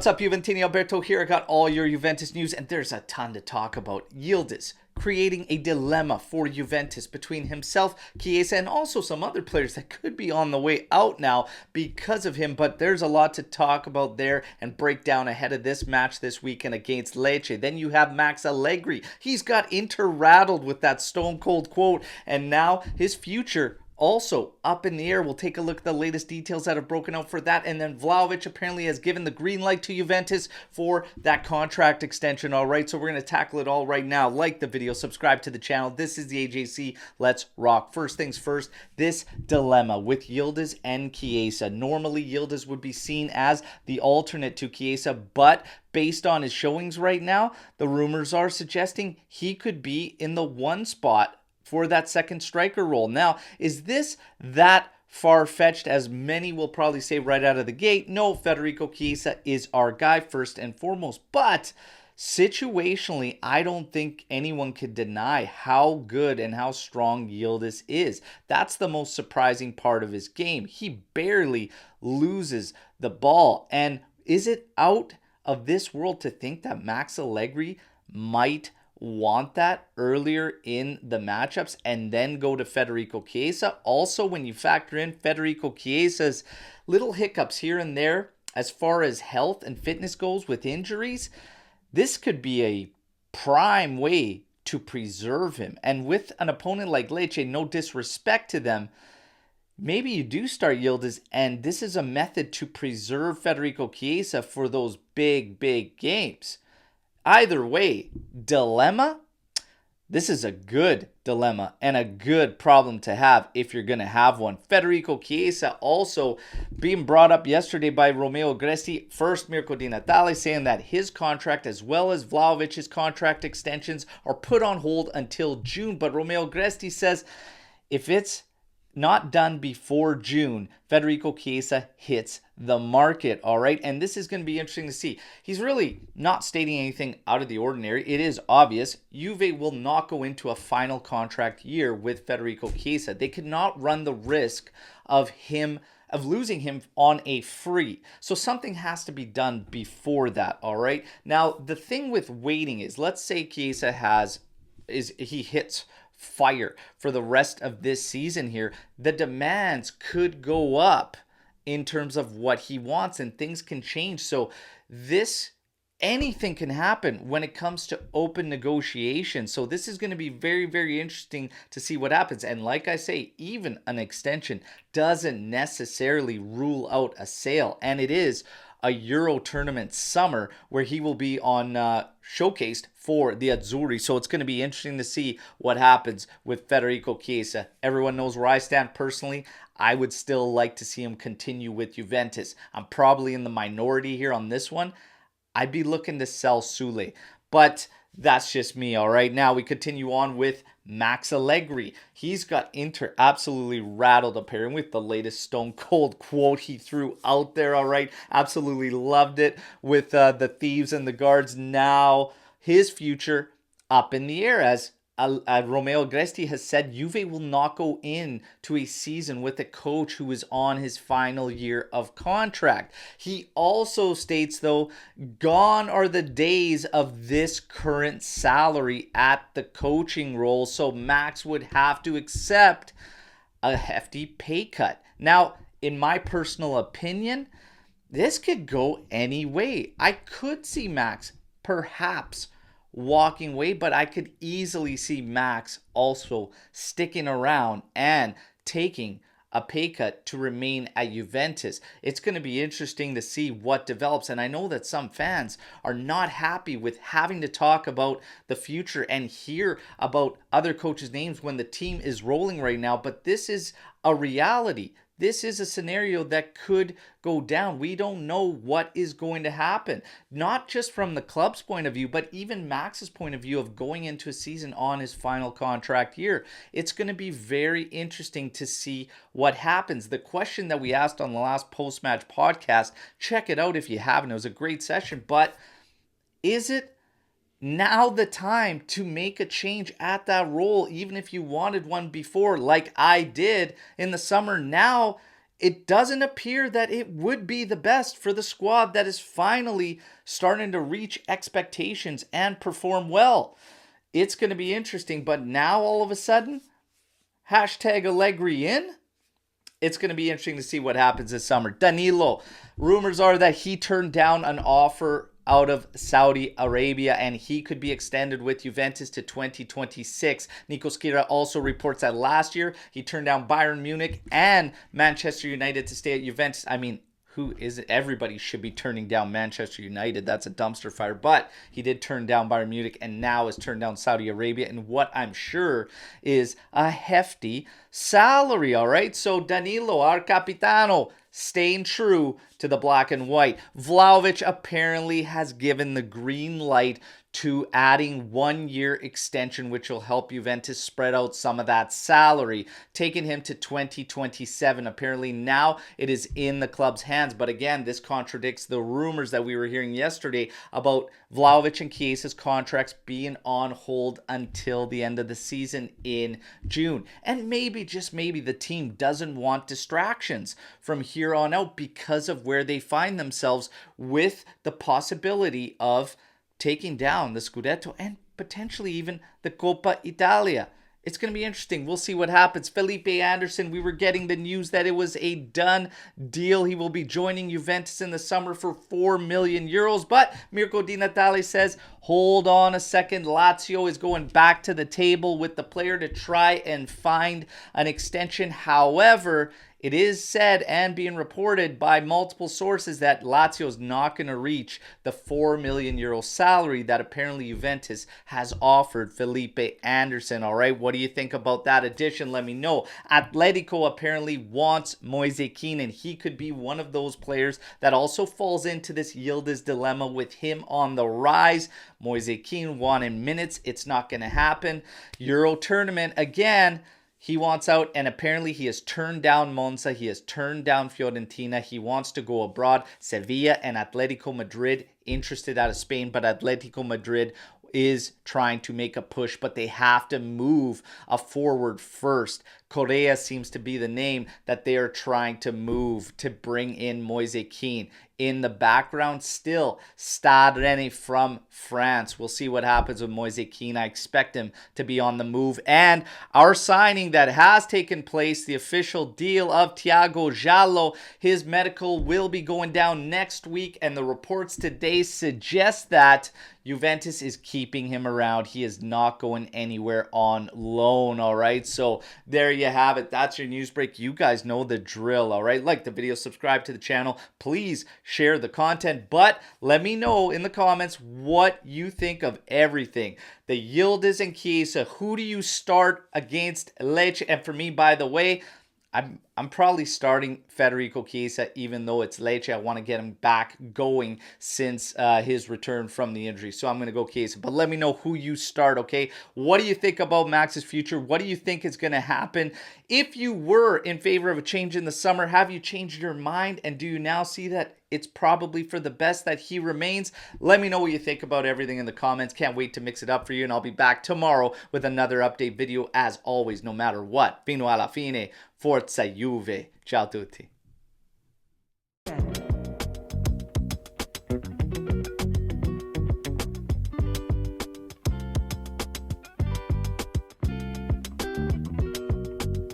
What's up, Juventini? Alberto here. I got all your Juventus news, and there's a ton to talk about. Yildiz creating a dilemma for Juventus between himself, Chiesa, and also some other players that could be on the way out now because of him. But there's a lot to talk about there and break down ahead of this match this weekend against Lecce. Then you have Max Allegri. He's got Inter rattled with that stone cold quote, and now his future also up in the air. We'll take a look at the latest details that have broken out for that. And then Vlahovic apparently has given the green light to Juventus for that contract extension. All right, so we're going to tackle it all right now. Like the video, subscribe to the channel. This is the AJC. Let's rock. First things first, this dilemma with Yildiz and Chiesa. Normally, Yildiz would be seen as the alternate to Chiesa, but based on his showings right now, the rumors are suggesting he could be in the one spot for that second striker role. Now, is this that far-fetched as many will probably say right out of the gate? No, Federico Chiesa is our guy first and foremost, but situationally, I don't think anyone could deny how good and how strong Yildiz is. That's the most surprising part of his game. He barely loses the ball. And is it out of this world to think that Max Allegri might want that earlier in the matchups and then go to Federico Chiesa? Also, when you factor in Federico Chiesa's little hiccups here and there as far as health and fitness goes with injuries, this could be a prime way to preserve him. And with an opponent like Lecce, no disrespect to them, maybe you do start Yildiz, and this is a method to preserve Federico Chiesa for those big games. Either way, dilemma? This is a good dilemma and a good problem to have if you're going to have one. Federico Chiesa also being brought up yesterday by Romeo Gresti. First, Mirko Di Natale saying that his contract as well as Vlahovic's contract extensions are put on hold until June. But Romeo Gresti says if it's not done before June, Federico Chiesa hits the market, all right? And this is going to be interesting to see. He's really not stating anything out of the ordinary. It is obvious Juve will not go into a final contract year with Federico Chiesa. They could not run the risk of losing him on a free. So something has to be done before that, all right? Now, the thing with waiting is, let's say Chiesa he hits fire for the rest of this season here, the demands could go up in terms of what he wants and things can change. So anything can happen when it comes to open negotiations. So this is going to be very interesting to see what happens. And like I say, even an extension doesn't necessarily rule out a sale. And it is a Euro tournament summer where he will be on showcased for the Azzurri. So it's going to be interesting to see what happens with Federico Chiesa. Everyone knows where I stand personally. I would still like to see him continue with Juventus. I'm probably in the minority here on this one. I'd be looking to sell Sule, but that's just me, all right? Now we continue on with Max Allegri. He's got Inter absolutely rattled up here with the latest stone cold quote he threw out there, all right? Absolutely loved it with the thieves and the guards. Now his future up in the air as Romeo Gresti has said Juve will not go into a season with a coach who is on his final year of contract. He also states, though, gone are the days of this current salary at the coaching role, so Max would have to accept a hefty pay cut. Now, in my personal opinion, this could go any way. I could see Max perhaps walking away, but I could easily see Max also sticking around and taking a pay cut to remain at Juventus. It's going to be interesting to see what develops, and I know that some fans are not happy with having to talk about the future and hear about other coaches' names when the team is rolling right now, but this is a reality. This is a scenario that could go down. We don't know what is going to happen. Not just from the club's point of view, but even Max's point of view of going into a season on his final contract year. It's going to be very interesting to see what happens. The question that we asked on the last post-match podcast, check it out if you haven't. It was a great session. But is it now the time to make a change at that role, even if you wanted one before, like I did in the summer? Now it doesn't appear that it would be the best for the squad that is finally starting to reach expectations and perform well. It's going to be interesting, but now all of a sudden, hashtag Allegri in? It's going to be interesting to see what happens this summer. Danilo, rumors are that he turned down an offer out of Saudi Arabia and he could be extended with Juventus to 2026. Nico Schira also reports that last year he turned down Bayern Munich and Manchester United to stay at Juventus. I mean, who is it? Everybody should be turning down Manchester United. That's a dumpster fire. But he did turn down Bayern Munich and now has turned down Saudi Arabia and what I'm sure is a hefty salary. All right. So Danilo, our capitano, staying true to the black and white. Vlahovic apparently has given the green light to adding 1 year extension, which will help Juventus spread out some of that salary, taking him to 2027. Apparently now it is in the club's hands. But again, this contradicts the rumors that we were hearing yesterday about Vlahovic and Chiesa's contracts being on hold until the end of the season in June. And maybe, just maybe, the team doesn't want distractions from here on out because of where they find themselves with the possibility of taking down the Scudetto and potentially even the Coppa Italia. It's going to be interesting. We'll see what happens. Felipe Anderson, we were getting the news that it was a done deal. He will be joining Juventus in the summer for 4 million euros. But Mirko Di Natale says, hold on a second. Lazio is going back to the table with the player to try and find an extension. However, it is said and being reported by multiple sources that Lazio is not going to reach the 4 million euro salary that apparently Juventus has offered Felipe Anderson. All right, what do you think about that addition? Let me know. Atletico apparently wants Moise Kean, and he could be one of those players that also falls into this Yildiz dilemma with him on the rise. Moise Kean wanting minutes. It's not going to happen. Euro tournament again. He wants out, and apparently he has turned down Monza. He has turned down Fiorentina. He wants to go abroad. Sevilla and Atletico Madrid interested out of Spain, but Atletico Madrid is trying to make a push, but they have to move a forward first. Correa seems to be the name that they are trying to move to bring in Moise Kean. In the background, still, Stade Rennais from France. We'll see what happens with Moise Kean. I expect him to be on the move. And our signing that has taken place, the official deal of Thiago Djalo, his medical will be going down next week. And the reports today suggest that Juventus is keeping him around. He is not going anywhere on loan, all right? So there you have it. That's your news break. You guys know the drill, all right? Like the video, subscribe to the channel. Please share the content, but let me know in the comments what you think of everything. The Yildiz and Chiesa, who do you start against Lecce? And for me, by the way, I'm probably starting Federico Chiesa, even though it's Lecce. I want to get him back going since his return from the injury. So I'm going to go Chiesa. But let me know who you start, okay? What do you think about Max's future? What do you think is going to happen? If you were in favor of a change in the summer, have you changed your mind? And do you now see that it's probably for the best that he remains? Let me know what you think about everything in the comments. Can't wait to mix it up for you. And I'll be back tomorrow with another update video as always, no matter what. Fino alla fine. Forza Juve. Ciao a tutti.